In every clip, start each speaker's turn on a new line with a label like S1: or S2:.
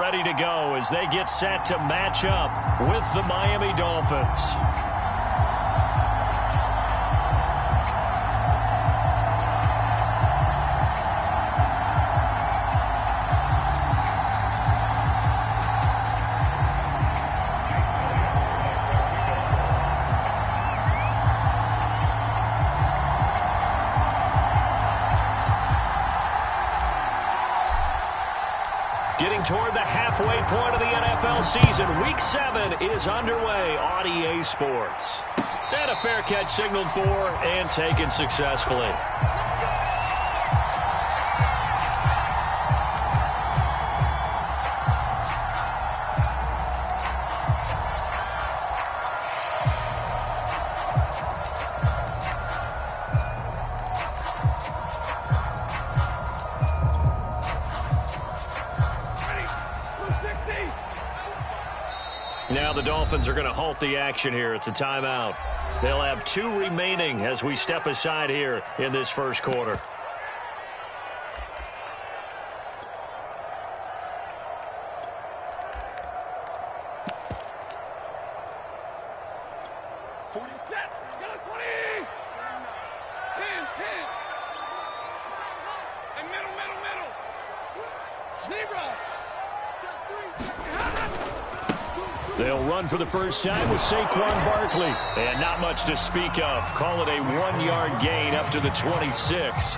S1: ready to go as they get set to match up with the Miami Dolphins. Getting toward the halfway point of the NFL season. Week 7 is underway on EA Sports. And a fair catch signaled for and taken successfully. Now the Dolphins are going to halt the action here. It's a timeout. They'll have 2 remaining as we step aside here in this first quarter. They'll run for the first time with Saquon Barkley. And not much to speak of. Call it a 1-yard gain up to the 26.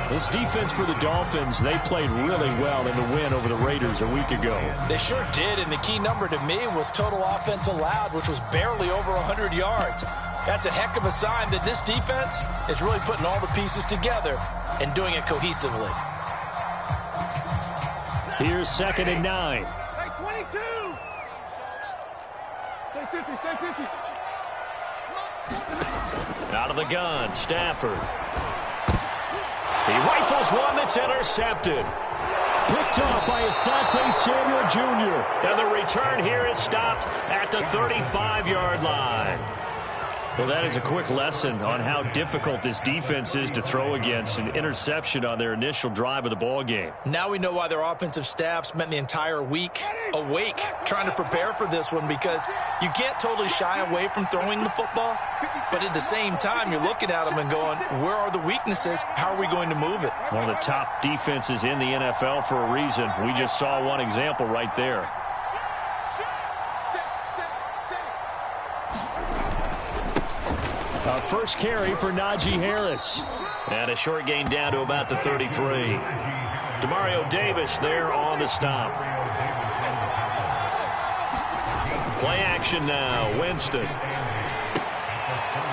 S1: This defense for the Dolphins, they played really well in the win over the Raiders a week ago.
S2: They sure did, and the key number to me was total offense allowed, which was barely over 100 yards. That's a heck of a sign that this defense is really putting all the pieces together and doing it cohesively.
S1: Here's 2nd and 9. Out of the gun, Stafford. He rifles one that's intercepted. Picked off by Asante Samuel Jr. And the return here is stopped at the 35-yard line. Well, that is a quick lesson on how difficult this defense is to throw against. An interception on their initial drive of the ball game.
S2: Now we know why their offensive staff spent the entire week awake trying to prepare for this one, because you can't totally shy away from throwing the football, but at the same time you're looking at them and going, where are the weaknesses? How are we going to move it?
S1: One of the top defenses in the NFL for a reason. We just saw one example right there. First carry for Najee Harris. And a short gain down to about the 33. Demario Davis there on the stop. Play action now. Winston.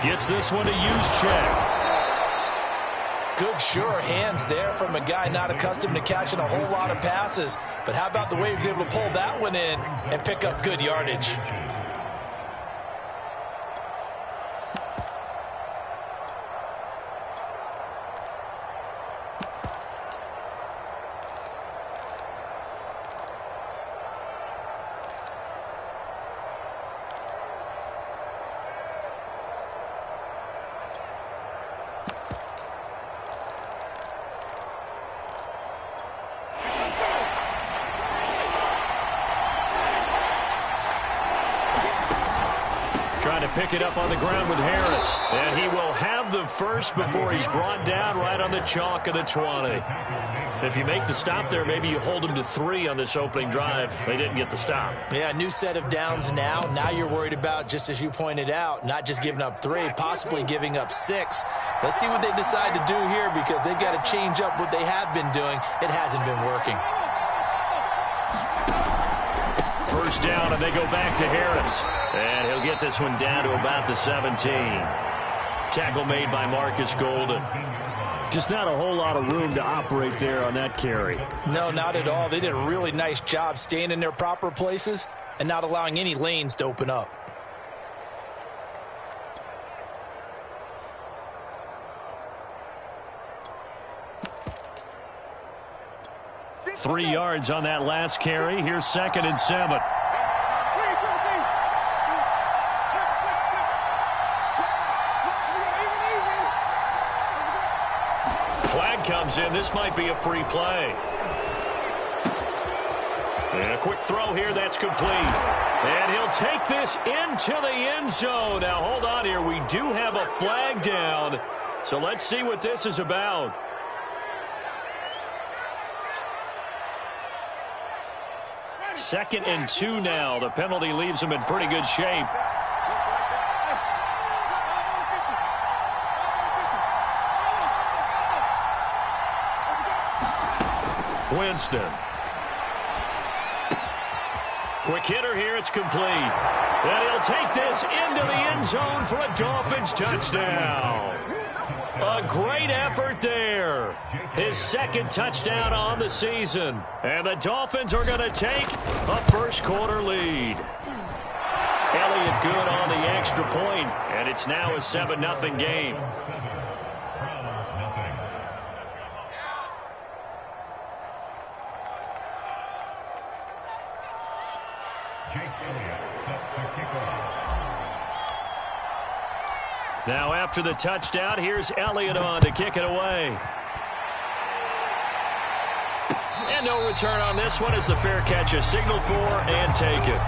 S1: Gets this one to Juszczyk.
S2: Good, sure hands there from a guy not accustomed to catching a whole lot of passes. But how about the way he was able to pull that one in and pick up good yardage?
S1: Trying to pick it up on the ground with Harris. And he will have the first before he's brought down right on the chalk of the 20. If you make the stop there, maybe you hold him to 3 on this opening drive. They didn't get the stop.
S2: Yeah, new set of downs now. Now you're worried about, just as you pointed out, not just giving up 3, possibly giving up 6. Let's see what they decide to do here, because they've got to change up what they have been doing. It hasn't been working.
S1: First down, and they go back to Harris. And he'll get this one down to about the 17. Tackle made by Marcus Golden. Just not a whole lot of room to operate there on that carry.
S2: No, not at all. They did a really nice job staying in their proper places and not allowing any lanes to open up.
S1: Three yards on that last carry. Here's 2nd and 7. Flag comes in. This might be a free play. And a quick throw here that's complete. And he'll take this into the end zone. Now, hold on here. We do have a flag down. So let's see what this is about. Second and 2 now. The penalty leaves him in pretty good shape. Winston. Quick hitter here. It's complete. And he'll take this into the end zone for a Dolphins touchdown. A great effort there. His second touchdown on the season. And the Dolphins are going to take a first-quarter lead. Elliott good on the extra point, and it's now a 7-0 game. Now after the touchdown, here's Elliott on to kick it away. And no return on this one as the fair catch is signaled for and taken.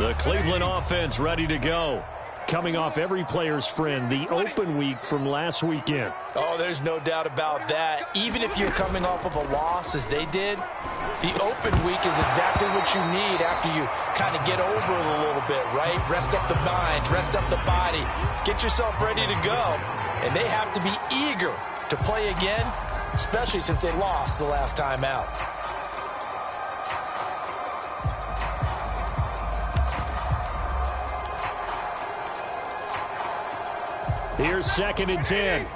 S1: The Cleveland offense ready to go. Coming off every player's friend, the open week from last weekend.
S2: Oh, there's no doubt about that. Even if you're coming off of a loss as they did, the open week is exactly what you need after you kind of get over it a little bit, right? Rest up the mind, rest up the body, get yourself ready to go. And they have to be eager to play again, especially since they lost the last time out.
S1: Here's 2nd and 10.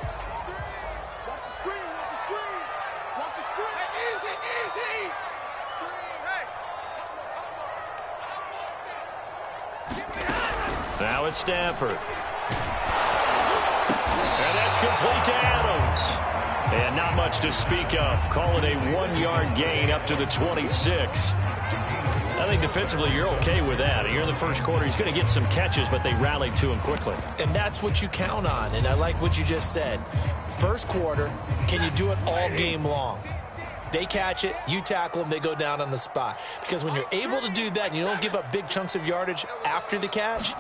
S1: Now it's Stafford. And that's complete to Adams. And not much to speak of. Call it a 1-yard gain up to the 26. I think defensively you're okay with that. Here in the first quarter, he's going to get some catches, but they rallied to him quickly.
S2: And that's what you count on, and I like what you just said. First quarter, can you do it all game long? They catch it, you tackle them, they go down on the spot. Because when you're able to do that and you don't give up big chunks of yardage after the catch,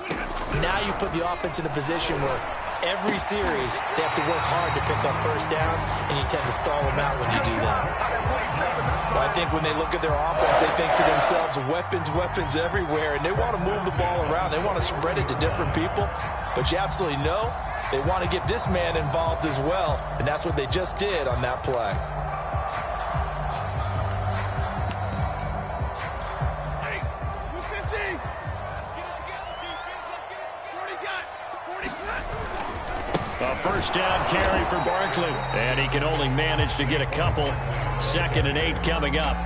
S2: now you put the offense in a position where every series they have to work hard to pick up first downs, and you tend to stall them out when you do that. Well, I think when they look at their offense, they think to themselves, weapons, weapons everywhere, and they want to move the ball around. They want to spread it to different people, but you absolutely know they want to get this man involved as well, and that's what they just did on that play.
S1: A first down carry for Barkley. And he can only manage to get a couple. 2nd and 8 coming up.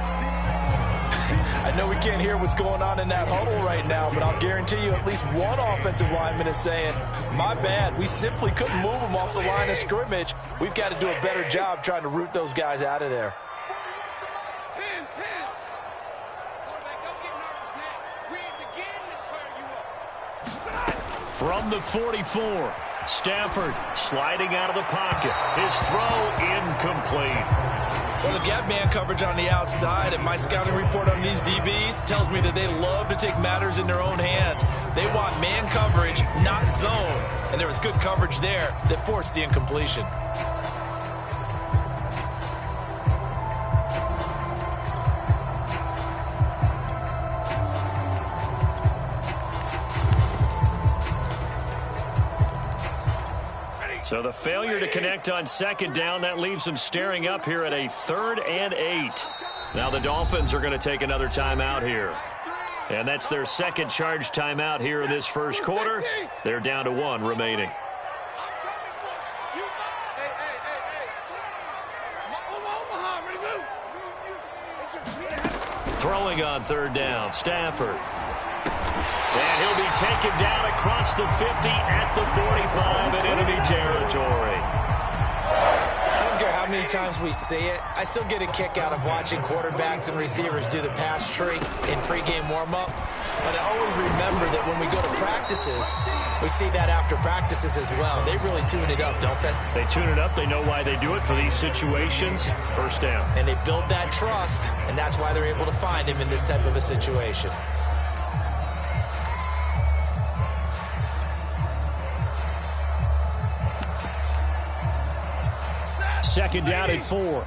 S2: I know we can't hear what's going on in that huddle right now, but I'll guarantee you at least one offensive lineman is saying, my bad, we simply couldn't move them off the line of scrimmage. We've got to do a better job trying to root those guys out of there.
S1: From the 44. Stafford sliding out of the pocket. His throw incomplete.
S2: Well, they've got man coverage on the outside, and my scouting report on these DBs tells me that they love to take matters in their own hands. They want man coverage, not zone. And there was good coverage there that forced the incompletion.
S1: So the failure to connect on 2nd down, that leaves them staring up here at a 3rd and 8. Now the Dolphins are going to take another timeout here. And that's their second charge timeout here in this first quarter. They're down to 1 remaining. Throwing on 3rd down, Stafford. And he'll be taken down across the 50 at the 45 in enemy territory.
S2: I don't care how many times we see it. I still get a kick out of watching quarterbacks and receivers do the pass tree in pregame warm-up. But I always remember that when we go to practices, we see that after practices as well. They really tune it up, don't they?
S1: They tune it up. They know why they do it for these situations. First down.
S2: And they build that trust, and that's why they're able to find him in this type of a situation.
S1: Second down and 4.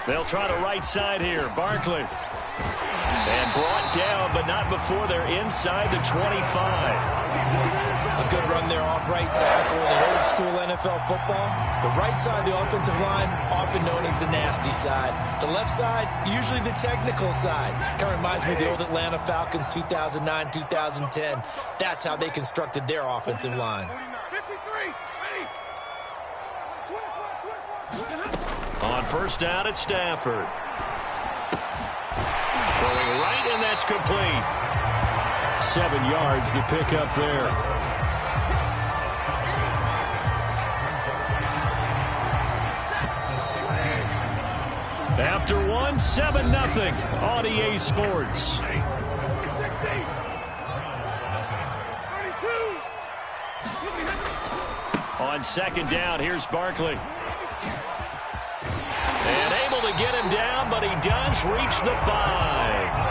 S1: They'll try the right side here. Barkley. And brought down, but not before they're inside the 25.
S2: A good run there off right tackle in old school NFL football. The right side of the offensive line, often known as the nasty side. The left side, usually the technical side. Kind of reminds me of the old Atlanta Falcons 2009, 2010. That's how they constructed their offensive line.
S1: On first down, it's Stafford. Throwing right, and that's complete. 7 yards, the pickup there. After one, 7-0 on EA Sports. On second down, here's Barkley. And able to get him down, but he does reach the 5.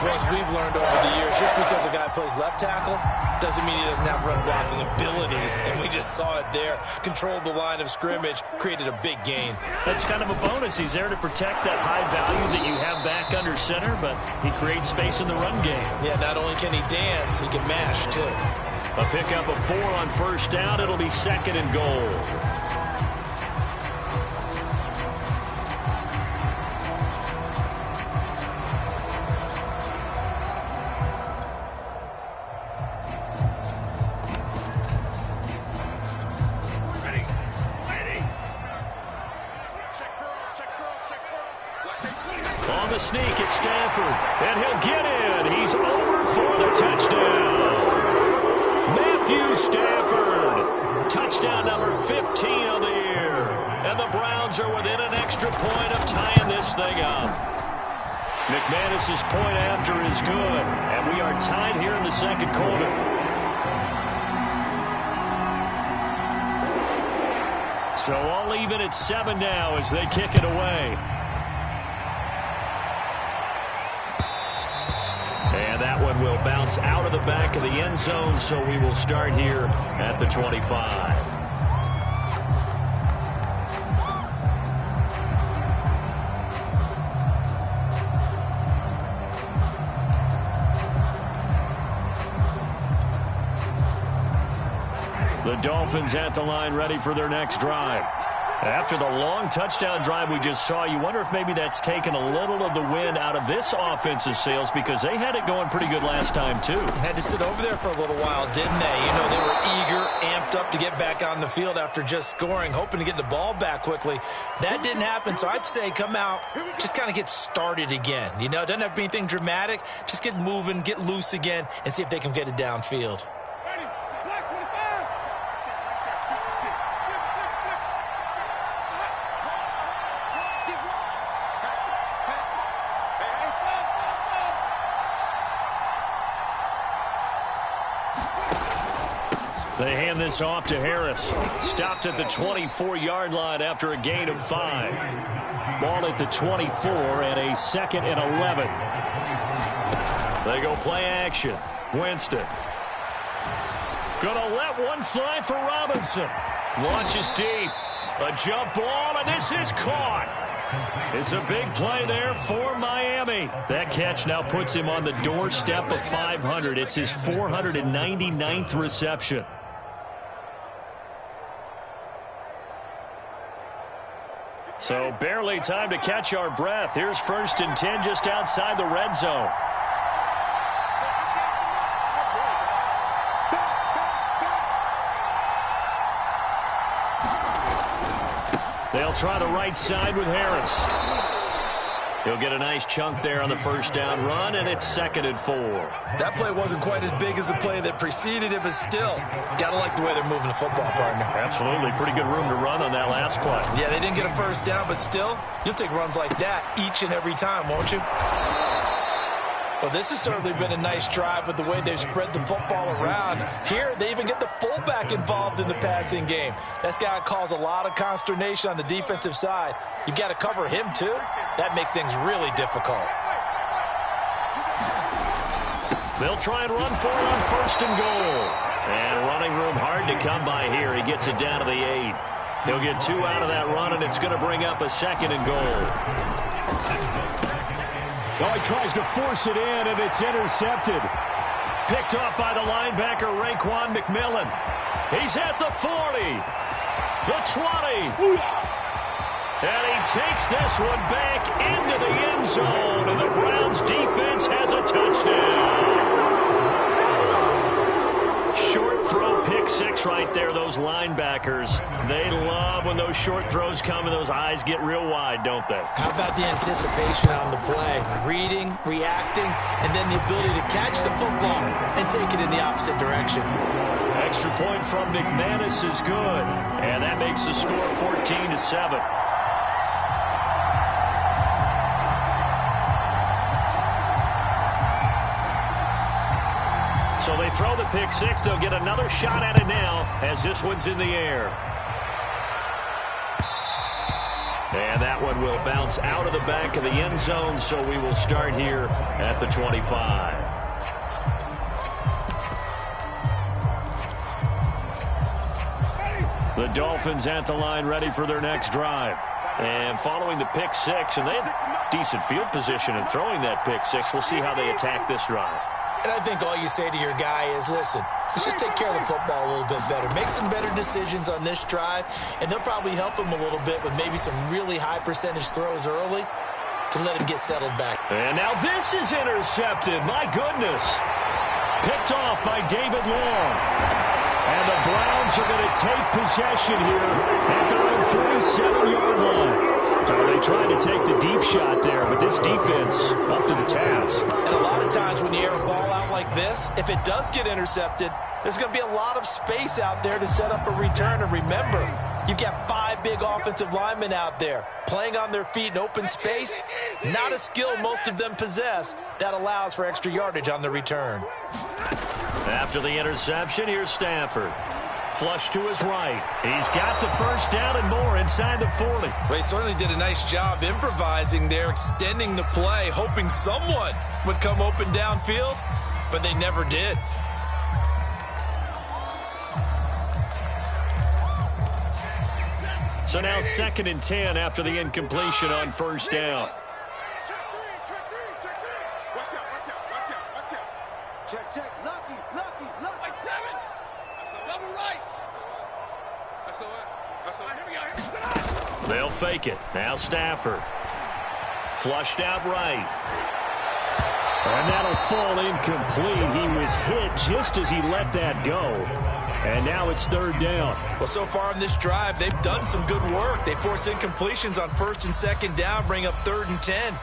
S2: Well, as we've learned over the years, just because a guy plays left tackle doesn't mean he doesn't have run blocking abilities. And we just saw it there. Controlled the line of scrimmage, created a big gain.
S1: That's kind of a bonus. He's there to protect that high value that you have back under center, but he creates space in the run game.
S2: Yeah, not only can he dance, he can mash, too.
S1: A pickup of 4 on first down. It'll be second and goal. On the sneak, it's Stafford, and he'll get in. He's over for the touchdown. Matthew Stafford, touchdown number 15 of the year. And the Browns are within an extra point of tying this thing up. McManus's point after is good, and we are tied here in the second quarter. So all even at 7 now as they kick it away. And that one will bounce out of the back of the end zone, so we will start here at the 25. The Dolphins at the line, ready for their next drive. After the long touchdown drive we just saw, you wonder if maybe that's taken a little of the wind out of this offensive sails, because they had it going pretty good last time, too.
S2: Had to sit over there for a little while, didn't they? You know, they were eager, amped up to get back on the field after just scoring, hoping to get the ball back quickly. That didn't happen, so I'd say come out, just kind of get started again. You know, it doesn't have to be anything dramatic. Just get moving, get loose again, and see if they can get it downfield.
S1: They hand this off to Harris. Stopped at the 24-yard line after a gain of 5. Ball at the 24 and a 2nd and 11. They go play action. Winston. Gonna let one fly for Robinson. Launches deep. A jump ball, and this is caught. It's a big play there for Miami. That catch now puts him on the doorstep of 500. It's his 499th reception. So barely time to catch our breath. Here's 1st and 10 just outside the red zone. They'll try the right side with Harris. He'll get a nice chunk there on the first down run, and it's 2nd and 4.
S2: That play wasn't quite as big as the play that preceded it, but still, got to like the way they're moving the football, partner.
S1: Absolutely. Pretty good room to run on that last play.
S2: Yeah, they didn't get a first down, but still, you'll take runs like that each and every time, won't you? Well, this has certainly been a nice drive with the way they've spread the football around. Here, they even get the fullback involved in the passing game. That's got to cause a lot of consternation on the defensive side. You've got to cover him, too. That makes things really difficult.
S1: They'll try and run for it on 1st and goal. And running room hard to come by here. He gets it down to the 8. He'll get 2 out of that run, and it's going to bring up a 2nd and goal.
S3: Oh, he tries to force it in, and it's intercepted.
S1: Picked off by the linebacker, Raekwon McMillan. He's at the 40, the 20. And he takes this one back into the end zone, and the Browns defense has a touchdown. Short throw pick 6 right there, those linebackers. They love when those short throws come and those eyes get real wide, don't they?
S2: How about the anticipation on the play? Reading, reacting, and then the ability to catch the football and take it in the opposite direction.
S1: Extra point from McManus is good, and that makes the score 14-7. So they throw the pick 6. They'll get another shot at it now as this one's in the air. And that one will bounce out of the back of the end zone, so we will start here at the 25. The Dolphins at the line ready for their next drive. And following the pick 6, and they have decent field position in throwing that pick 6. We'll see how they attack this drive.
S2: And I think all you say to your guy is, listen, let's just take care of the football a little bit better. Make some better decisions on this drive, and they'll probably help him a little bit with maybe some really high percentage throws early to let him get settled back.
S1: And now this is intercepted. My goodness. Picked off by David Long. And the Browns are going to take possession here at their own 47-yard line. So they tried to take the deep shot there, but this defense up to the task.
S2: And a lot of times when you air a ball out like this, if it does get intercepted, there's going to be a lot of space out there to set up a return. And remember, you've got 5 big offensive linemen out there playing on their feet in open space. Not a skill most of them possess that allows for extra yardage on the return.
S1: After the interception, here's Stafford. Flush to his right. He's got the first down and more inside the 40.
S2: Well, he certainly did a nice job improvising there, extending the play, hoping someone would come open downfield, but they never did.
S1: So now 2nd and 10 after the incompletion on first down.
S4: Check. Lucky. Like 7. Double right. SOS.
S1: They'll fake it. Now Stafford. Flushed out right. And that'll fall incomplete. He was hit just as he let that go. And now it's 3rd down.
S2: Well, so far in this drive, they've done some good work. They force incompletions on 1st and 2nd down, bring up 3rd and 10.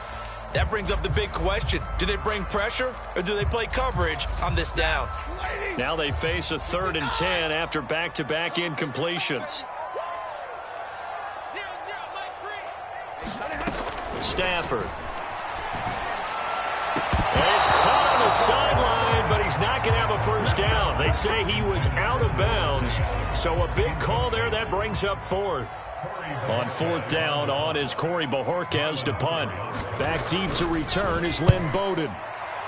S2: That brings up the big question. Do they bring pressure or do they play coverage on this down?
S1: Now they face a 3rd and 10 after back-to-back incompletions. Stafford. He's caught on the sideline, but he's not going to have a first down. They say he was out of bounds, so a big call there. That brings up 4th. On 4th down, on is Corey Bojorquez to punt. Back deep to return is Lynn Bowden.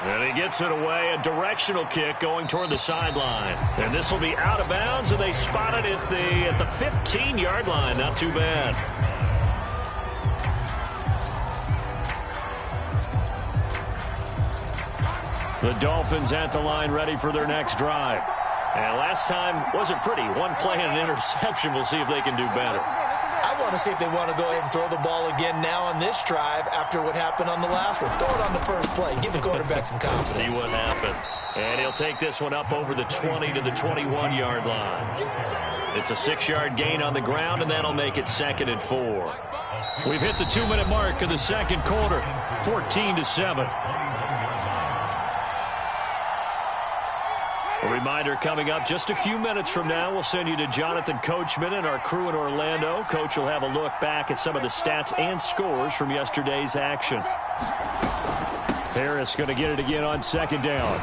S1: And he gets it away, a directional kick going toward the sideline. And this will be out of bounds, and they spot it at the 15-yard line. Not too bad. The Dolphins at the line ready for their next drive. And last time wasn't pretty. One play and an interception. We'll see if they can do better.
S2: I want to see if they want to go ahead and throw the ball again now on this drive after what happened on the last one. Throw it on the first play. Give the quarterback some confidence.
S1: See what happens. And he'll take this one up over the 20 to the 21-yard line. It's a 6-yard gain on the ground, and that'll make it 2nd and 4.
S3: We've hit the 2-minute mark in the second quarter, 14-7.
S1: A reminder coming up just a few minutes from now, we'll send you to Jonathan Coachman and our crew in Orlando. Coach will have a look back at some of the stats and scores from yesterday's action.
S3: Harris going to get it again on 2nd down.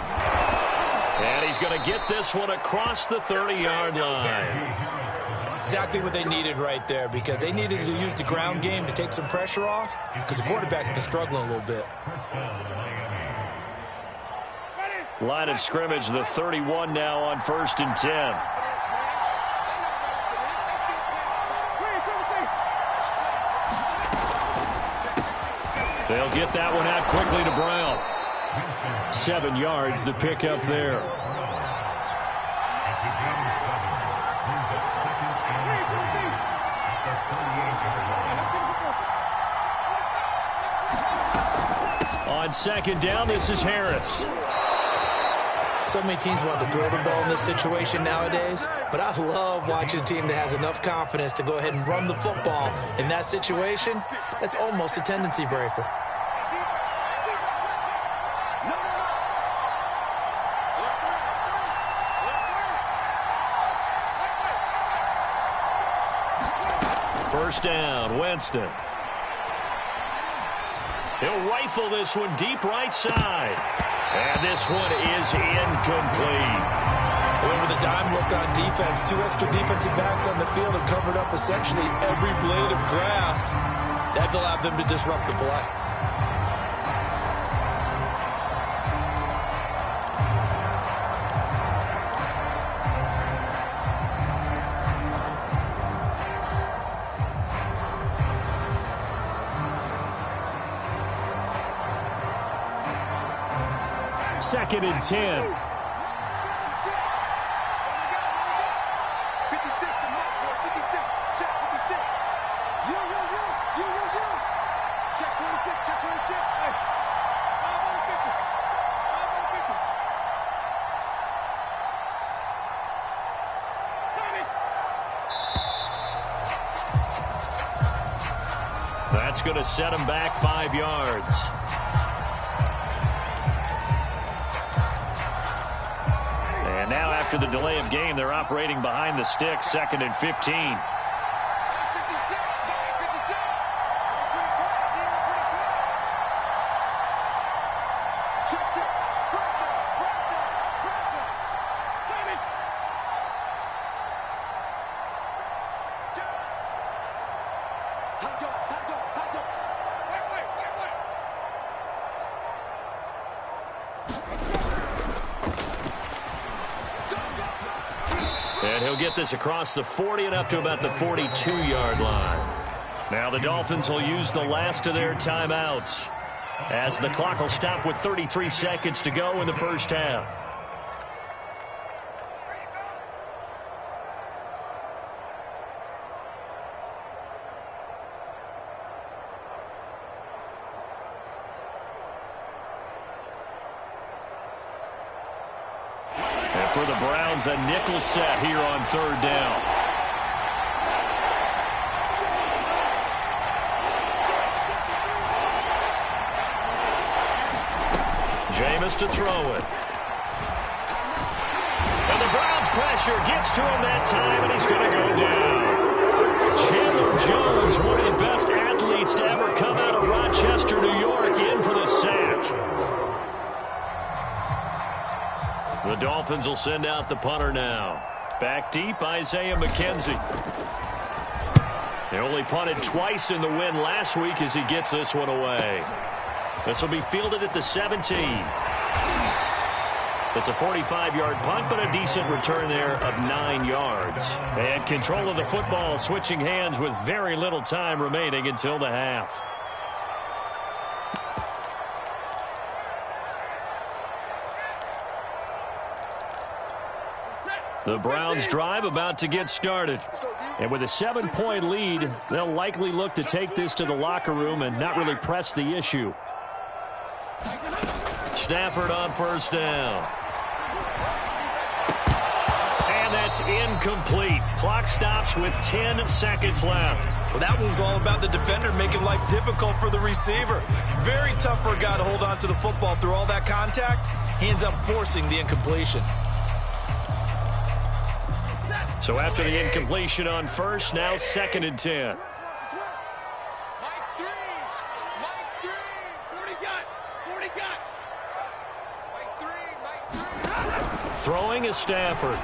S1: And he's going to get this one across the 30-yard line.
S2: Exactly what they needed right there, because they needed to use the ground game to take some pressure off, because the quarterback's been struggling a little bit.
S1: Line of scrimmage, the 31 now on 1st and 10.
S3: They'll get that one out quickly to Brown. 7 yards, the pickup there. On 2nd down, this is Harris.
S2: So many teams want to throw the ball in this situation nowadays, but I love watching a team that has enough confidence to go ahead and run the football. In that situation, that's almost a tendency breaker.
S1: First down, Winston. He'll rifle this one deep right side. And this one is incomplete.
S2: Over the dime look on defense. 2 extra defensive backs on the field have covered up essentially every blade of grass. That allowed them to disrupt the play.
S3: Second and 10.
S1: That's going to set him back 5 yards. And now after the delay of game, they're operating behind the sticks, 2nd and 15. And he'll get this across the 40 and up to about the 42-yard line. Now the Dolphins will use the last of their timeouts as the clock will stop with 33 seconds to go in the first half. And for the Browns, a nickel set here on 3rd down. Jameis to throw it. And the Browns pressure gets to him that time, and he's going to go down. Chandler Jones, one of the best athletes to ever come out of Rochester, New York, in for the sack. The Dolphins will send out the punter now. Back deep, Isaiah McKenzie. They only punted twice in the win last week as he gets this one away. This will be fielded at the 17. It's a 45-yard punt, but a decent return there of 9 yards. And control of the football switching hands with very little time remaining until the half.
S3: The Browns drive about to get started. And with a 7-point lead, they'll likely look to take this to the locker room and not really press the issue. Stafford on first down. And that's incomplete. Clock stops with 10 seconds left.
S2: Well, that one was all about the defender making life difficult for the receiver. Very tough for a guy to hold on to the football through all that contact. He ends up forcing the incompletion.
S3: So after the incompletion on first, now 2nd and 10. Throwing is Stafford.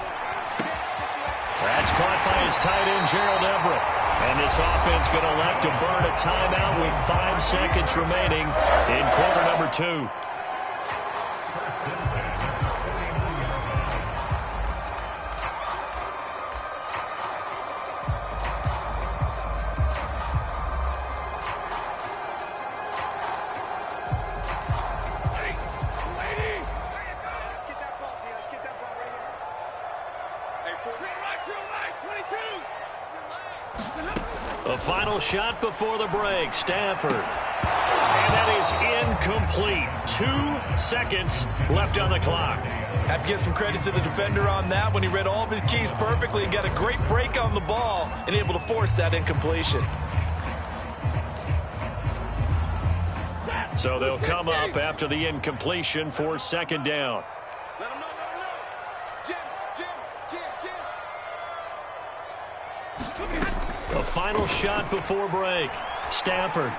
S3: That's caught by his tight end, Gerald Everett. And this offense going to elect to burn a timeout with 5 seconds remaining in quarter number 2. The final shot before the break, Stafford. And that is incomplete. 2 seconds left on the clock.
S2: Have to give some credit to the defender on that when he read all of his keys perfectly and got a great break on the ball and able to force that incompletion.
S3: So they'll come up after the incompletion for 2nd down.
S4: Let him know. Jim.
S3: The final shot before break. Stafford.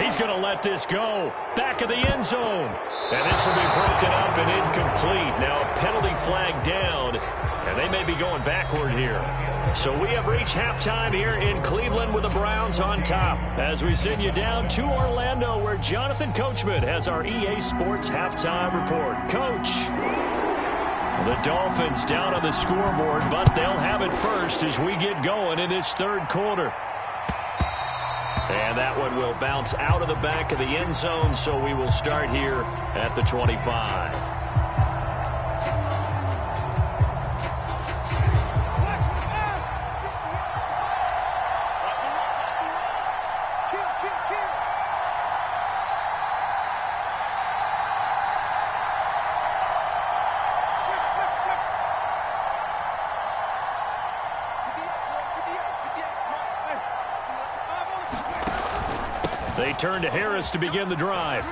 S3: He's going to let this go. Back of the end zone. And this will be broken up and incomplete. Now a penalty flag down. And they may be going backward here. So we have reached halftime here in Cleveland with the Browns on top. As we send you down to Orlando where Jonathan Coachman has our EA Sports halftime report. Coach. The Dolphins down on the scoreboard, but they'll have it first as we get going in this 3rd quarter. And that one will bounce out of the back of the end zone, so we will start here at the 25. They turn to Harris to begin the drive.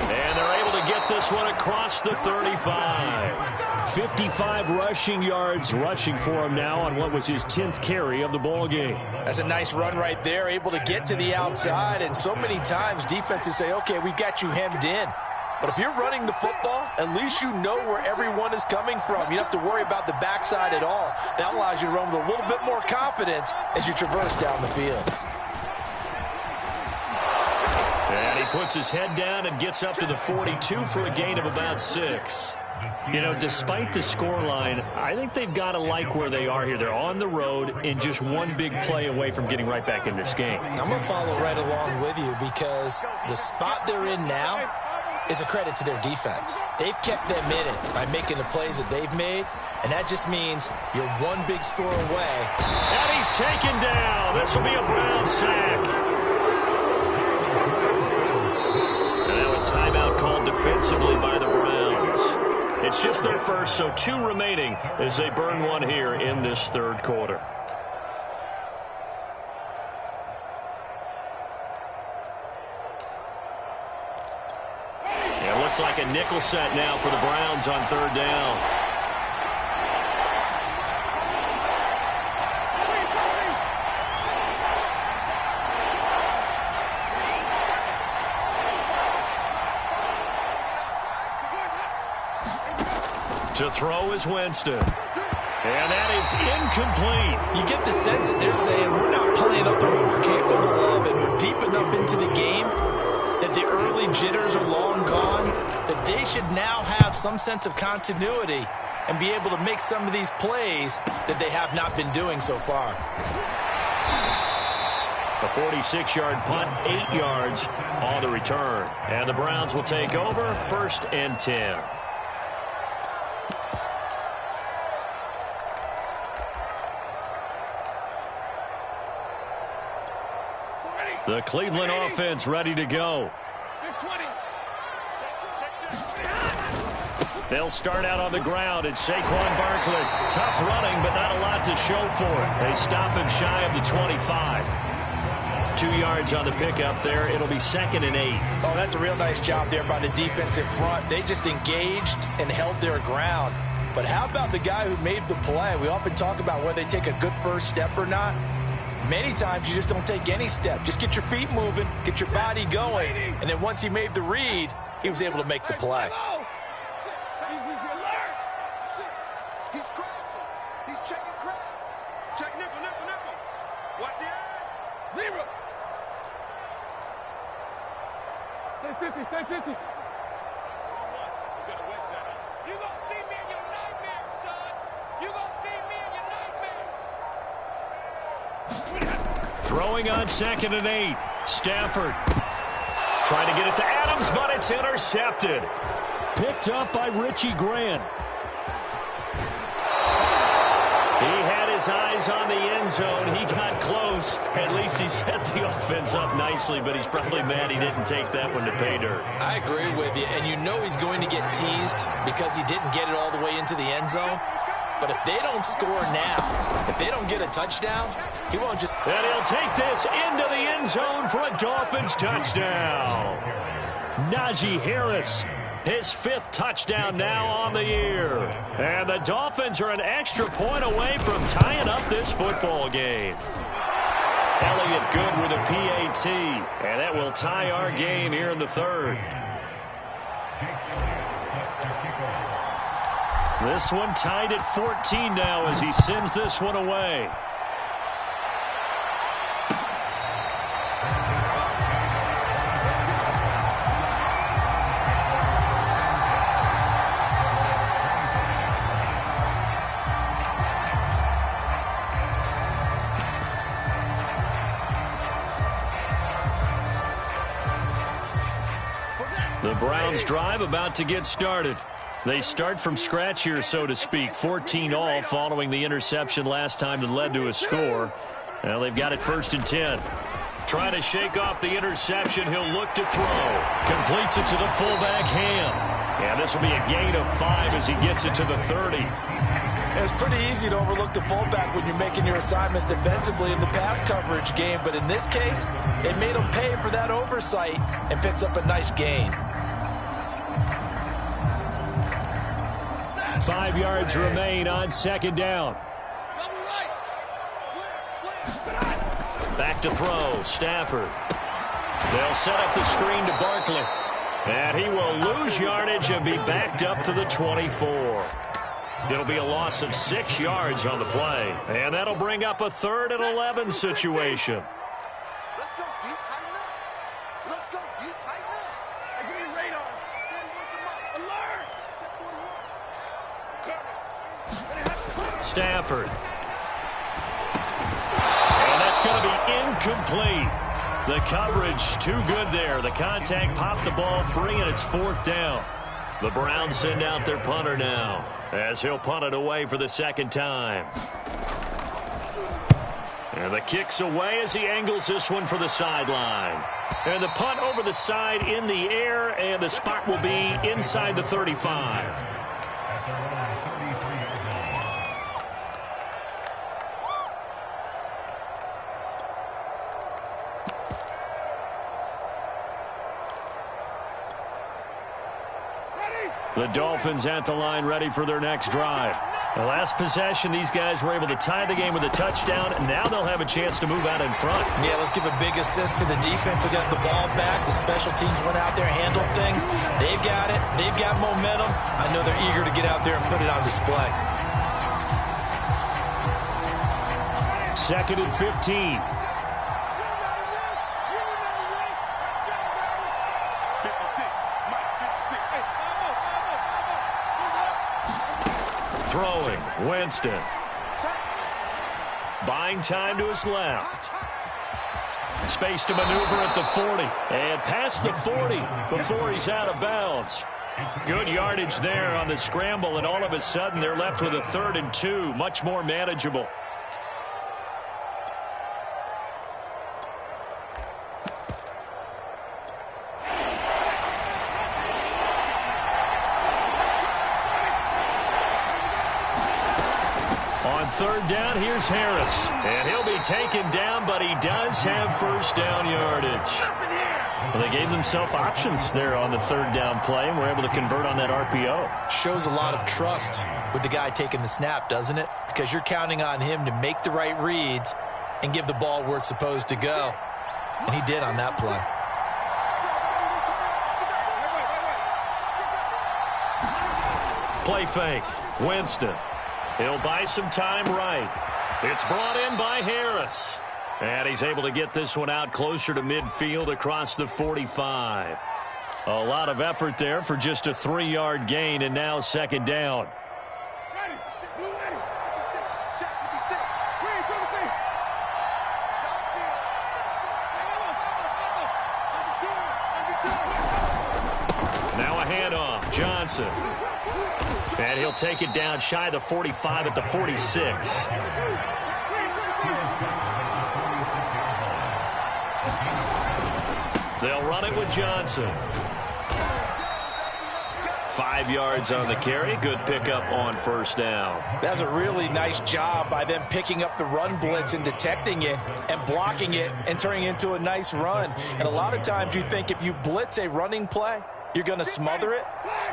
S3: And they're able to get this one across the 35. 55 rushing yards rushing for him now on what was his 10th carry of the ball game.
S2: That's a nice run right there, able to get to the outside. And so many times defenses say, okay, we've got you hemmed in. But if you're running the football, at least you know where everyone is coming from. You don't have to worry about the backside at all. That allows you to run with a little bit more confidence as you traverse down the field.
S3: And he puts his head down and gets up to the 42 for a gain of about 6. You know, despite the scoreline, I think they've got to like where they are here. They're on the road and just one big play away from getting right back in this game.
S2: I'm going to follow right along with you because the spot they're in now is a credit to their defense. They've kept them in it by making the plays that they've made, and that just means you're one big score away.
S3: And he's taken down. This will be a Brown sack. And now a timeout called defensively by the Browns. It's just their first, so 2 remaining as they burn one here in this 3rd quarter. Looks like a nickel set now for the Browns on 3rd down. To throw is Winston. And that is incomplete.
S2: You get the sense that they're saying we're not playing up to what we're capable of, and we're deep enough into the game that the early jitters are long gone, that they should now have some sense of continuity and be able to make some of these plays that they have not been doing so far.
S3: A 46-yard punt, 8 yards on the return. And the Browns will take over 1st and 10. The Cleveland offense ready to go. They'll start out on the ground, and Saquon Barkley. Tough running, but not a lot to show for it. They stop him shy of the 25. 2 yards on the pickup there. It'll be 2nd and 8.
S2: Oh, that's a real nice job there by the defensive front. They just engaged and held their ground. But how about the guy who made the play? We often talk about whether they take a good first step or not. Many times you just don't take any step. Just get your feet moving, get your body going, and then once he made the read, he was able to make the play.
S4: He's crossing. He's checking crab. Check nickel, nickel, nickel. Watch the eye. Zero. Stay 50, stay 50. You better wedge that up.
S5: You gonna see me in your nightmares, son. You gonna see me in your nightmares.
S3: Throwing on 2nd and 8. Stafford trying to get it to Adams, but it's intercepted. Picked up by Richie Grant. He had his eyes on the end zone. He got close. At least he set the offense up nicely, but he's probably mad he didn't take that one to pay dirt.
S2: I agree with you, and you know he's going to get teased because he didn't get it all the way into the end zone. But if they don't score now, if they don't get a touchdown, he won't just...
S3: And he'll take this into the end zone for a Dolphins touchdown. Najee Harris, his 5th touchdown now on the year. And the Dolphins are an extra point away from tying up this football game. Elliott good with a PAT, and that will tie our game here in the 3rd. This one tied at 14 now as he sends this one away. The Browns drive about to get started. They start from scratch here, so to speak. 14 all following the interception last time that led to a score. Well, they've got it 1st and 10. Trying to shake off the interception. He'll look to throw. Completes it to the fullback, Ham. And this will be a gain of 5 as he gets it to the 30.
S2: It's pretty easy to overlook the fullback when you're making your assignments defensively in the pass coverage game. But in this case, it made him pay for that oversight and picks up a nice gain.
S3: 5 yards remain on 2nd down. Back to throw. Stafford. They'll set up the screen to Barkley. And he will lose yardage and be backed up to the 24. It'll be a loss of 6 yards on the play. And that'll bring up a 3rd and 11 situation.
S4: Let's go, deep, tighten up. Let's go, deep, tighten up. Give me radar. Alert.
S3: Stafford. And that's going to be incomplete. The coverage too good there. The contact popped the ball free, and it's 4th down. The Browns send out their punter now as he'll punt it away for the 2nd time. And the kick's away as he angles this one for the sideline. And the punt over the side in the air, and the spot will be inside the 35. The Dolphins at the line ready for their next drive. The last possession, these guys were able to tie the game with a touchdown, and now they'll have a chance to move out in front.
S2: Yeah, let's give a big assist to the defense who got the ball back. The special teams went out there and handled things. They've got it. They've got momentum. I know they're eager to get out there and put it on display.
S3: 2nd and 15. Throwing, Winston. Buying time to his left. Space to maneuver at the 40. And past the 40 before he's out of bounds. Good yardage there on the scramble, and all of a sudden they're left with a 3rd and 2. Much more manageable. third down, here's Harris. And he'll be taken down, but he does have first down yardage. Well, they gave themselves options there on the third down play, and were able to convert on that RPO.
S2: Shows a lot of trust with the guy taking the snap, doesn't it? Because you're counting on him to make the right reads and give the ball where it's supposed to go. And he did on that play.
S3: Play fake. Winston. He'll buy some time right. It's brought in by Harris. And he's able to get this one out closer to midfield across the 45. A lot of effort there for just a 3-yard gain, and now second down. Now a handoff. Johnson. And he'll take it down shy of the 45 at the 46. They'll run it with Johnson. 5 yards on the carry. Good pickup on first down.
S2: That's a really nice job by them picking up the run blitz and detecting it and blocking it and turning it into a nice run. And a lot of times you think if you blitz a running play, you're going to smother it.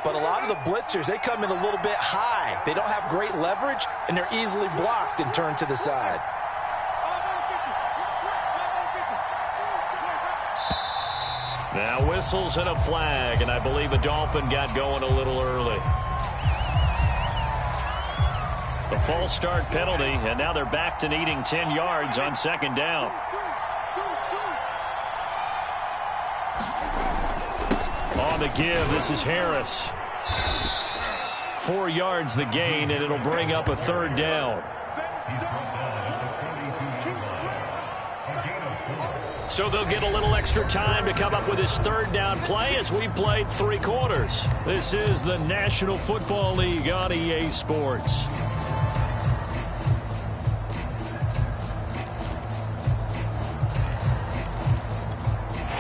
S2: But a lot of the blitzers, they come in a little bit high. They don't have great leverage, and they're easily blocked and turned to the side.
S3: Now whistles and a flag, and I believe a Dolphin got going a little early. The false start penalty, and now they're back to needing 10 yards on second down. On the give, this is Harris. 4 yards the gain, and it'll bring up a third down. So they'll get a little extra time to come up with his third down play as we played 3 quarters. This is the National Football League on EA Sports.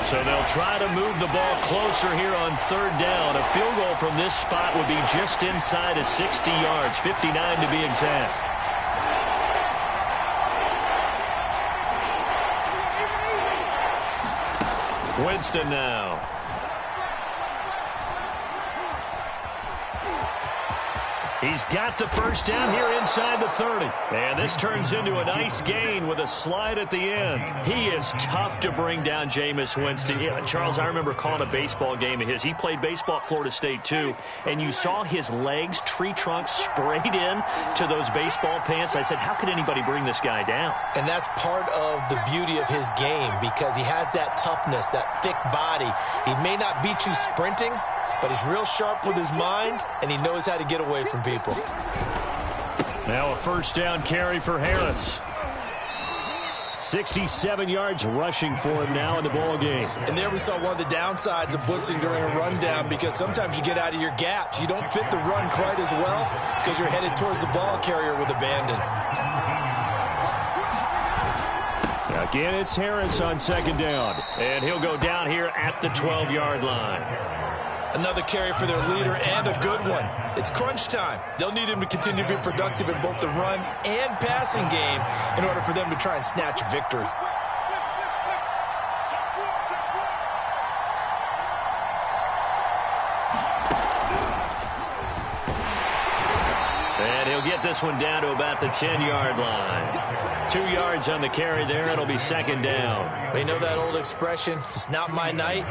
S3: So they'll try to move the ball closer here on third down. A field goal from this spot would be just inside of 60 yards, 59 to be exact. Winston now. He's got the first down here inside the 30. And this turns into a nice gain with a slide at the end. He is tough to bring down, Jameis Winston. Yeah, Charles, I remember calling a baseball game of his. He played baseball at Florida State, too. And you saw his legs, tree trunks sprayed in to those baseball pants. I said, how could anybody bring this guy down?
S2: And that's part of the beauty of his game because he has that toughness, that thick body. He may not beat you sprinting, but he's real sharp with his mind, and he knows how to get away from people.
S3: Now a first down carry for Harris. 67 yards rushing for him now in the ball game.
S2: And there we saw one of the downsides of blitzing during a rundown because sometimes you get out of your gaps. You don't fit the run quite as well because you're headed towards the ball carrier with abandon.
S3: Again, it's Harris on second down. And he'll go down here at the 12-yard line.
S2: Another carry for their leader and a good one. It's crunch time. They'll need him to continue to be productive in both the run and passing game in order for them to try and snatch a victory.
S3: And he'll get this one down to about the 10-yard line. 2 yards on the carry there. It'll be second down.
S2: We know that old expression, it's not my night.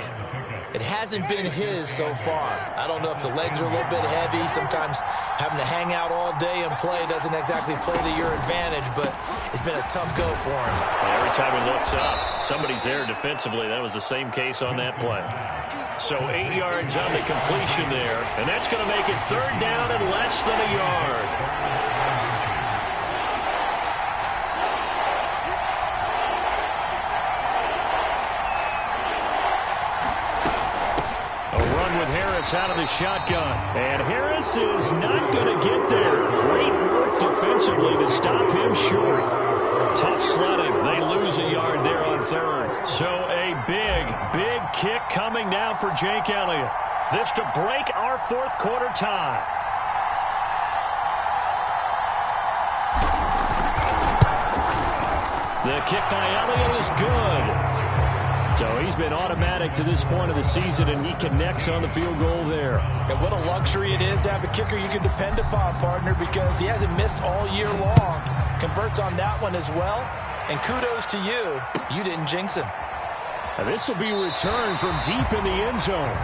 S2: It hasn't been his so far. I don't know if the legs are a little bit heavy. Sometimes having to hang out all day and play doesn't exactly play to your advantage, but it's been a tough go for him.
S3: Every time he looks up, somebody's there defensively. That was the same case on that play. So 8 yards on the completion there, and that's going to make it third down and less than a yard. Out of the shotgun. And Harris is not going to get there. Great work defensively to stop him short. Tough sledding. They lose a yard there on third. So a big kick coming now for Jake Elliott. This to break our fourth quarter tie. The kick by Elliott is good. So he's been automatic to this point of the season, and he connects on the field goal there.
S2: And what a luxury it is to have a kicker you can depend upon, partner, because he hasn't missed all year long. Converts on that one as well. And kudos to you. You didn't jinx him.
S3: Now this will be returned from deep in the end zone.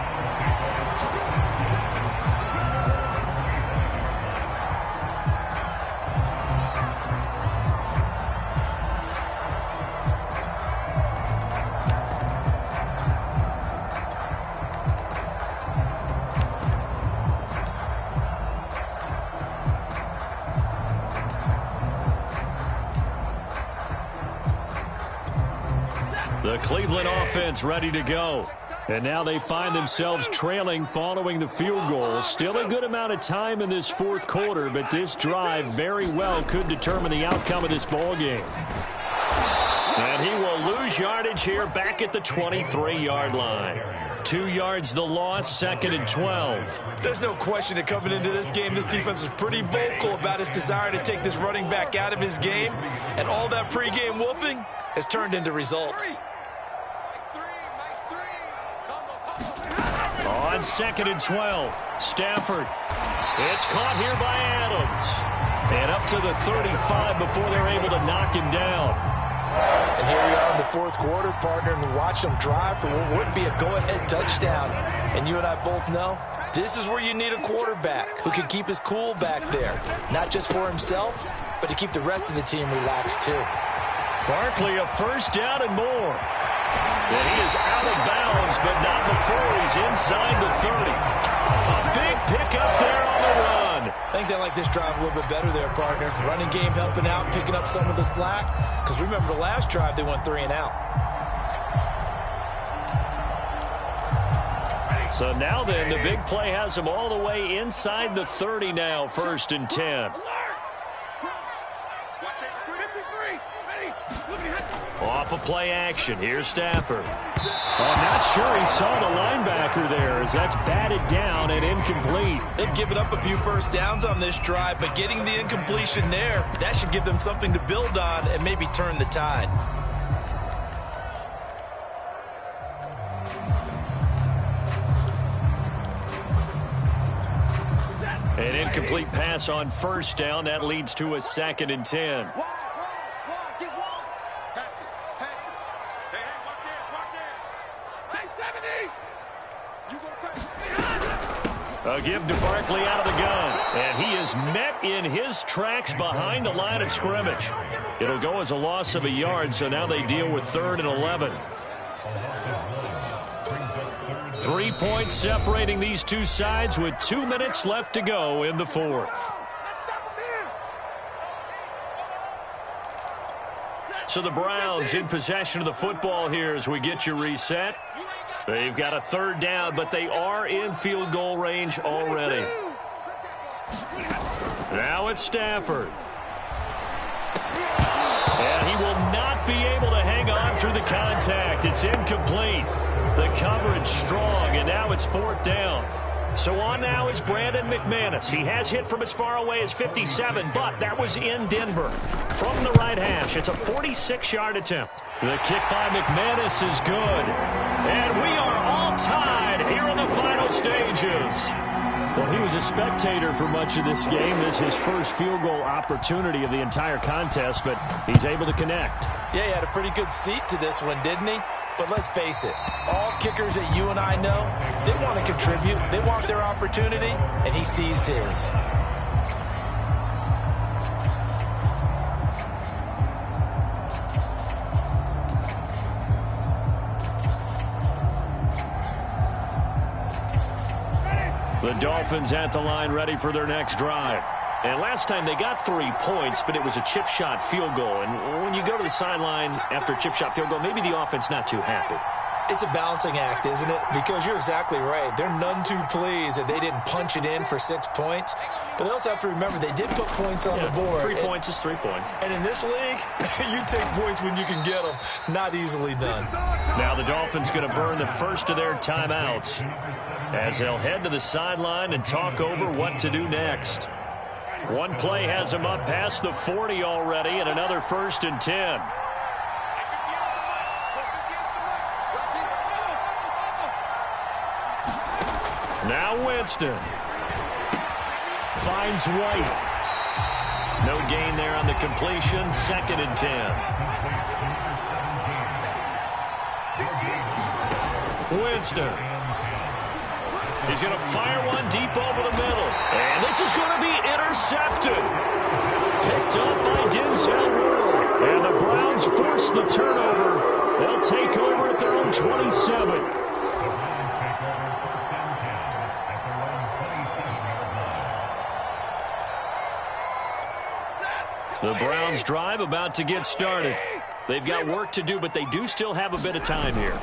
S3: The Cleveland offense ready to go. And now they find themselves trailing following the field goal. Still a good amount of time in this fourth quarter, but this drive very well could determine the outcome of this ball game. And he will lose yardage here back at the 23-yard line. 2 yards the loss, 2nd and 12.
S2: There's no question that coming into this game, this defense was pretty vocal about its desire to take this running back out of his game. And all that pregame whooping has turned into results.
S3: On 2nd and 12, Stafford. It's caught here by Adams. And up to the 35 before they're able to knock him down.
S2: And here we are in the fourth quarter, partner, and watch them drive for what would be a go-ahead touchdown. And you and I both know this is where you need a quarterback who can keep his cool back there. Not just for himself, but to keep the rest of the team relaxed too.
S3: Barkley, a first down and more. And he is out of bounds, but not before he's inside the 30. A big pickup there on the run.
S2: I think they like this drive a little bit better there, partner. Running game helping out, picking up some of the slack. Because remember the last drive, they went 3 and out.
S3: So now then, the big play has them all the way inside the 30 now, 1st and 10. Off of play action. Here's Stafford. I'm not sure he saw the linebacker there as that's batted down and incomplete.
S2: They've given up a few first downs on this drive, but getting the incompletion there, that should give them something to build on and maybe turn the tide.
S3: An incomplete pass on first down. That leads to a 2nd and 10. A give to Barkley out of the gun. And he is met in his tracks behind the line of scrimmage. It'll go as a loss of a yard, so now they deal with 3rd and 11. 3 points separating these two sides with 2 minutes left to go in the fourth. So the Browns in possession of the football here as we get you reset. They've got a 3rd down, but they are in field goal range already. Now it's Stafford. And he will not be able to hang on through the contact. It's incomplete. The coverage strong, and now it's 4th down. So on now is Brandon McManus. He has hit from as far away as 57, but that was in Denver. From the right hash, it's a 46-yard attempt. The kick by McManus is good. And we are all tied here in the final stages. Well, he was a spectator for much of this game. This is his first field goal opportunity of the entire contest, but he's able to connect.
S2: Yeah, he had a pretty good seat to this one, didn't he? But let's face it, all kickers that you and I know, they want to contribute. They want their opportunity, and he seized his.
S3: The Dolphins at the line ready for their next drive. And last time they got 3 points, but it was a chip shot field goal. And when you go to the sideline after a chip shot field goal, maybe the offense not too happy.
S2: It's a balancing act, isn't it? Because you're exactly right. They're none too pleased that they didn't punch it in for 6 points. But they also have to remember they did put points on the board.
S3: 3 points is 3 points.
S2: And in this league, you take points when you can get them. Not easily done.
S3: Now the Dolphins going to burn the first of their timeouts as they'll head to the sideline and talk over what to do next. One play has them up past the 40 already, and another 1st and 10. Now Winston. Finds White. No gain there on the completion. 2nd and 10. Winston. He's going to fire one deep over the middle. And this is going to be intercepted. Picked up by Denzel Ward. And the Browns force the turnover. They'll take over at their own 27. The Browns drive about to get started. They've got work to do, but they do still have a bit of time here.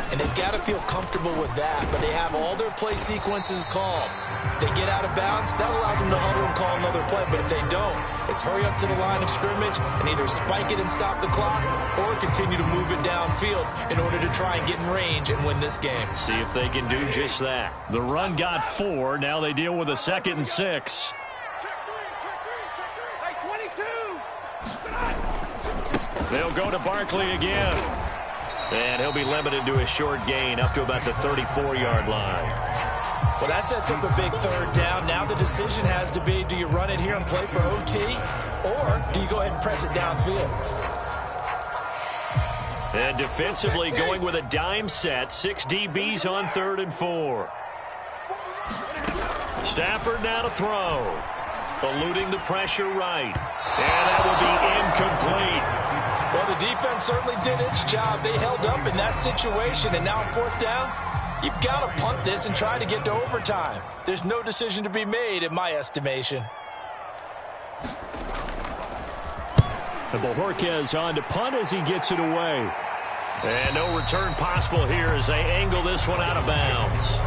S2: And they've got to feel comfortable with that, but they have all their play sequences called. If they get out of bounds, that allows them to huddle and call another play, but if they don't, it's hurry up to the line of scrimmage and either spike it and stop the clock or continue to move it downfield in order to try and get in range and win this game.
S3: See if they can do just that. The run got 4. Now they deal with a 2nd and 6. They'll go to Barkley again. And he'll be limited to a short gain up to about the 34-yard line.
S2: Well, that sets up a big 3rd down. Now the decision has to be, do you run it here and play for OT, or do you go ahead and press it downfield?
S3: And defensively going with a dime set. 6 DBs on 3rd and 4. Stafford now to throw. Eluding the pressure right. And that will be incomplete.
S2: Well, the defense certainly did its job. They held up in that situation, and now on 4th down, you've got to punt this and try to get to overtime. There's no decision to be made, in my estimation.
S3: And Bojorquez on to punt as he gets it away. And no return possible here as they angle this one out of bounds.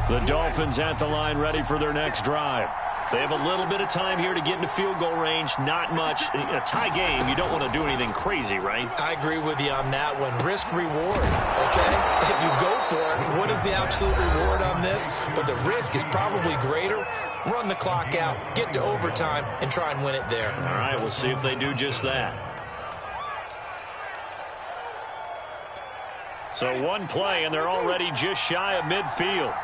S3: The Dolphins at the line ready for their next drive. They have a little bit of time here to get into field goal range. Not much. In a tie game, you don't want to do anything crazy, right?
S2: I agree with you on that one. Risk reward, okay? If you go for it, what is the absolute reward on this? But the risk is probably greater. Run the clock out, get to overtime, and try and win it there.
S3: All right, we'll see if they do just that. So one play, and they're already just shy of midfield.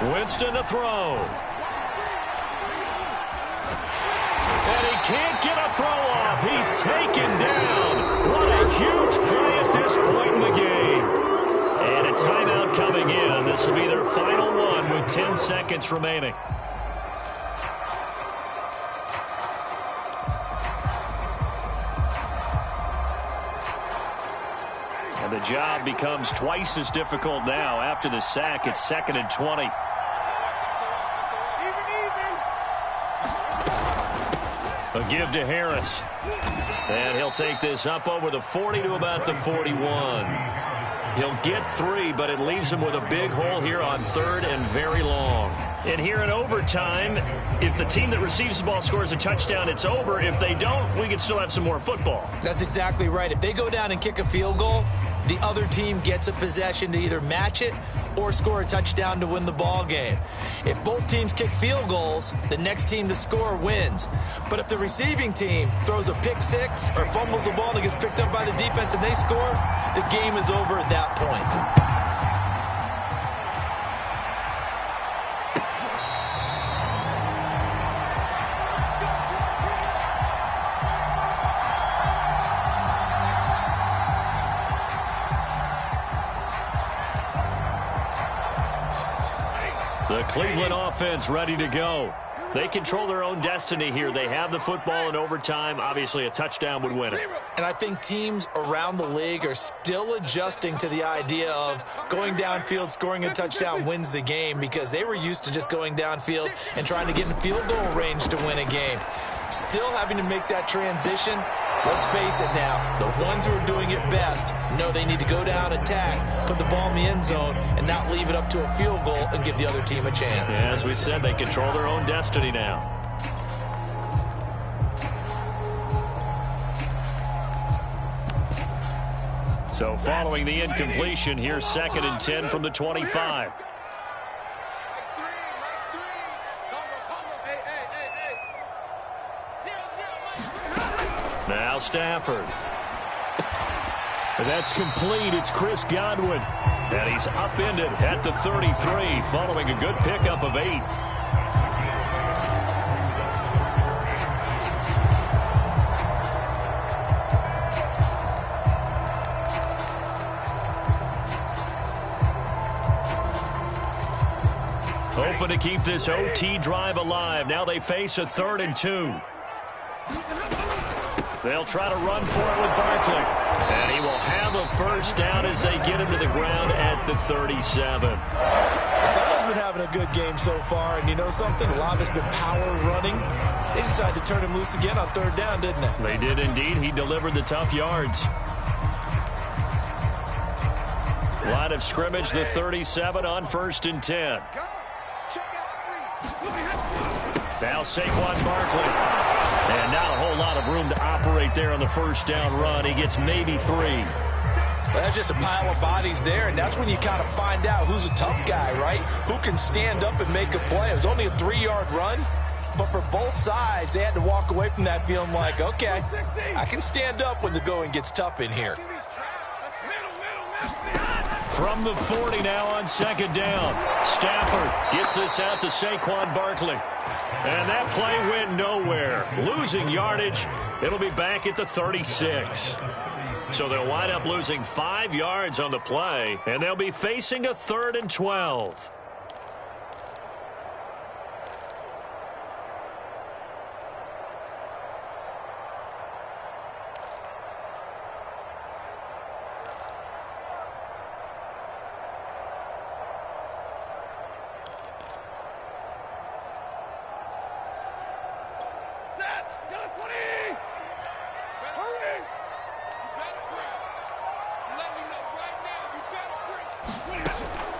S3: Winston to throw. And he can't get a throw off. He's taken down. What a huge play at this point in the game. And a timeout coming in. This will be their final one with 10 seconds remaining. And the job becomes twice as difficult now. After the sack, it's 2nd and 20. A give to Harris. And he'll take this up over the 40 to about the 41. He'll get 3, but it leaves him with a big hole here on 3rd and very long. And here in overtime, if the team that receives the ball scores a touchdown, it's over. If they don't, we can still have some more football.
S2: That's exactly right. If they go down and kick a field goal, the other team gets a possession to either match it or score a touchdown to win the ball game. If both teams kick field goals, the next team to score wins. But if the receiving team throws a pick six or fumbles the ball and it gets picked up by the defense and they score, the game is over at that point.
S3: The Cleveland offense ready to go. They control their own destiny here. They have the football in overtime. Obviously, a touchdown would win it.
S2: And I think teams around the league are still adjusting to the idea of going downfield, scoring a touchdown wins the game, because they were used to just going downfield and trying to get in field goal range to win a game. Still having to make that transition. Let's face it now, the ones who are doing it best know they need to go down, attack, put the ball in the end zone, and not leave it up to a field goal and give the other team a chance.
S3: Yeah, as we said, they control their own destiny now. So following the incompletion, here's 2nd and 10 from the 25. Now Stafford. That's complete. It's Chris Godwin. And he's upended at the 33 following a good pickup of 8. Hoping to keep this OT drive alive. Now they face a 3rd and 2. They'll try to run for it with Barkley. And he will have a first down as they get him to the ground at the 37.
S2: Someone's been having a good game so far, and you know something? A lot of it's been power running. They decided to turn him loose again on 3rd down, didn't they?
S3: They did indeed. He delivered the tough yards. Line of scrimmage, the 37 on 1st and 10. Now Saquon Barkley. And not a whole lot of room to operate there on the first down run. He gets maybe 3.
S2: Well, that's just a pile of bodies there, and that's when you kind of find out who's a tough guy, right? Who can stand up and make a play. It was only a 3-yard run, but for both sides, they had to walk away from that feeling like, okay, I can stand up when the going gets tough in here.
S3: From the 40 now on 2nd down. Stafford gets this out to Saquon Barkley. And that play went nowhere. Losing yardage. It'll be back at the 36. So they'll wind up losing 5 yards on the play, and they'll be facing a 3rd and 12.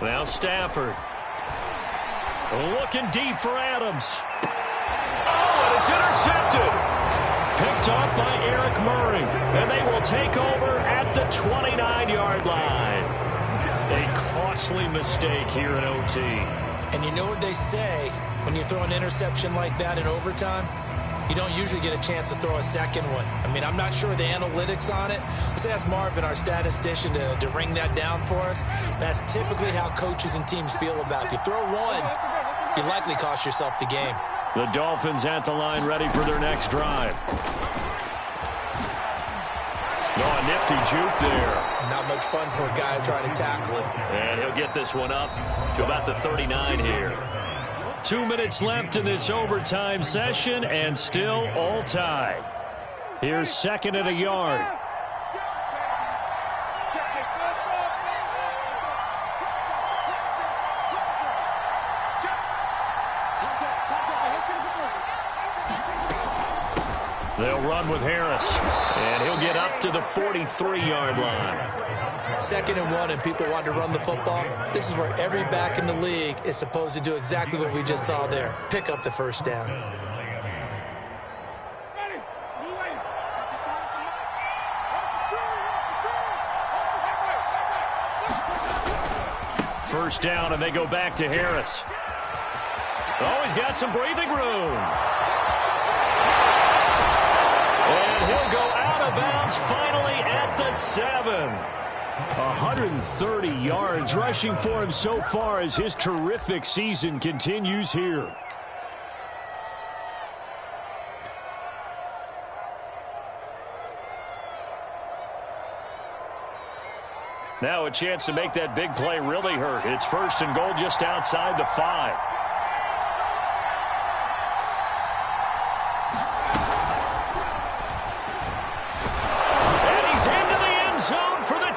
S3: Now Stafford. Looking deep for Adams. Oh, and it's intercepted. Picked off by Eric Murray. And they will take over at the 29-yard line. A costly mistake here in OT.
S2: And you know what they say, when you throw an interception like that in overtime, you don't usually get a chance to throw a second one. I mean, I'm not sure the analytics on it. Let's ask Marvin, our statistician, to ring that down for us. That's typically how coaches and teams feel about it. If you throw one, you likely cost yourself the game.
S3: The Dolphins at the line ready for their next drive. Oh, a nifty juke there.
S2: Not much fun for a guy trying to tackle him.
S3: And he'll get this one up to about the 39 here. 2 minutes left in this overtime session, and still all tied. Here's 2nd and a yard. They'll run with Harris, and he'll get up to the 43-yard line.
S2: 2nd and 1, and people want to run the football. This is where every back in the league is supposed to do exactly what we just saw there. Pick up the first down.
S3: First down, and they go back to Harris. Oh, he's got some breathing room. And he'll go out of bounds finally at the 7. 130 yards rushing for him so far as his terrific season continues here. Now a chance to make that big play really hurt. It's 1st and goal just outside the 5.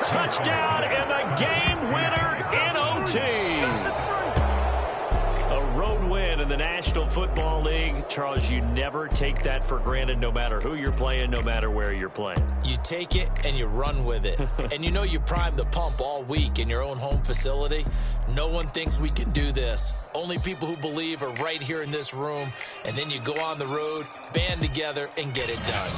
S3: Touchdown and the game winner in OT. A road win in the National Football League. Charles, you never take that for granted no matter who you're playing, no matter where you're playing.
S2: You take it and you run with it. And you know you primed the pump all week in your own home facility. No one thinks we can do this. Only people who believe are right here in this room. And then you go on the road, band together, and get it done.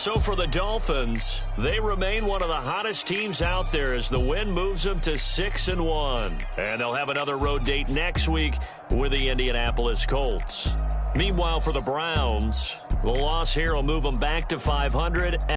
S3: So for the Dolphins, they remain one of the hottest teams out there as the win moves them to 6-1. And they'll have another road date next week with the Indianapolis Colts. Meanwhile, for the Browns, the loss here will move them back to 500.